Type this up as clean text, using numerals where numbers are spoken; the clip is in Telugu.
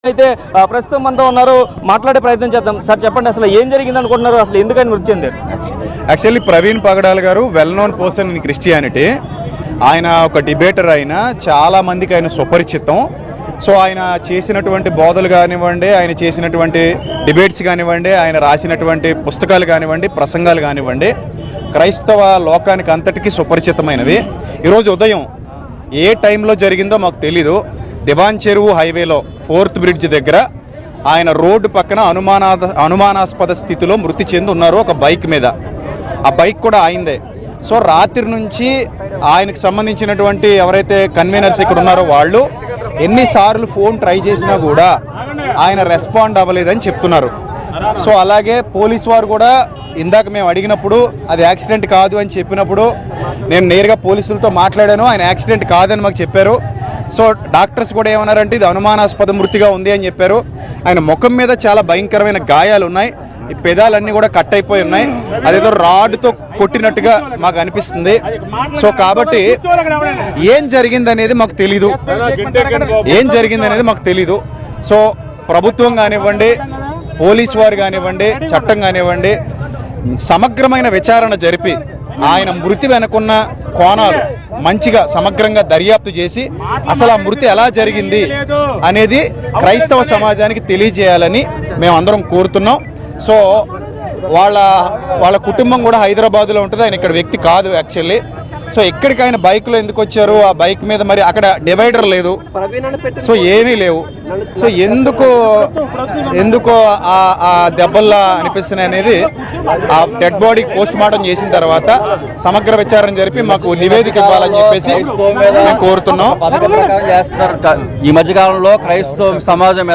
అయితే ప్రస్తుతం మనతో ఉన్నారు, మాట్లాడే ప్రయత్నం చేద్దాం. సార్ చెప్పండి, అసలు ఏం జరిగింది అనుకుంటున్నారు, అసలు ఎందుకని మృతి చెందారు? యాక్చువల్లీ ప్రవీణ్ పగడాల్ గారు well known person in Christianity. ఆయన ఒక డిబేటర్, ఆయన చాలా మందికి ఆయన సుపరిచితం. సో ఆయన చేసినటువంటి బోధలు కానివ్వండి, ఆయన చేసినటువంటి డిబేట్స్ కానివ్వండి, ఆయన రాసినటువంటి పుస్తకాలు కానివ్వండి, ప్రసంగాలు కానివ్వండి, క్రైస్తవ లోకానికి అంతటికీ సుపరిచితమైనవి. ఈరోజు ఉదయం ఏ టైంలో జరిగిందో మాకు తెలీదు. దివాన్ చెరువు హైవేలో 4th బ్రిడ్జ్ దగ్గర ఆయన రోడ్డు పక్కన అనుమానాస్పద స్థితిలో మృతి చెంది ఉన్నారు, ఒక బైక్ మీద. ఆ బైక్ కూడా ఆయిందే. సో రాత్రి నుంచి ఆయనకు సంబంధించినటువంటి ఎవరైతే కన్వీనర్స్ ఇక్కడ ఉన్నారో వాళ్ళు ఎన్నిసార్లు ఫోన్ ట్రై చేసినా కూడా ఆయన రెస్పాండ్ అవ్వలేదని చెప్తున్నారు. సో అలాగే పోలీస్ వారు కూడా ఇందాక మేము అడిగినప్పుడు అది యాక్సిడెంట్ కాదు అని చెప్పినప్పుడు నేను నేరుగా పోలీసులతో మాట్లాడాను. ఆయన యాక్సిడెంట్ కాదని మాకు చెప్పారు. సో డాక్టర్స్ కూడా ఏమన్నారంటే ఇది అనుమానాస్పద మృతిగా ఉంది అని చెప్పారు. ఆయన ముఖం మీద చాలా భయంకరమైన గాయాలు ఉన్నాయి, ఈ పెదాలన్నీ కూడా కట్ అయిపోయి ఉన్నాయి, అదేదో రాడ్తో కొట్టినట్టుగా మాకు అనిపిస్తుంది. సో కాబట్టి ఏం జరిగిందనేది మాకు తెలీదు. సో ప్రభుత్వం కానివ్వండి, పోలీసు వారు కానివ్వండి, చట్టం కానివ్వండి, సమగ్రమైన విచారణ జరిపి ఆయన మృతి వెనుకున్న కోణాలు మంచిగా సమగ్రంగా దర్యాప్తు చేసి అసలు ఆ మృతి ఎలా జరిగింది అనేది క్రైస్తవ సమాజానికి తెలియజేయాలని మేమందరం కోరుతున్నాం. సో వాళ్ళ కుటుంబం కూడా హైదరాబాద్లో ఉంటుంది, ఆయన ఇక్కడ వ్యక్తి కాదు యాక్చువల్లీ. సో ఎక్కడికి ఆయన బైక్లో ఎందుకు వచ్చారు, ఆ బైక్ మీద మరి అక్కడ డివైడర్ లేదు, సో ఏమీ లేవు. సో ఎందుకో ఆ దెబ్బల్లా అనిపిస్తున్నాయి అనేది ఆ డెడ్ బాడీ పోస్ట్ మార్టం చేసిన తర్వాత సమగ్ర విచారణ జరిపి మాకు నివేదిక ఇవ్వాలని చెప్పేసి మేము కోరుతున్నాం. ఈ మధ్యకాలంలో క్రైస్తవ సమాజం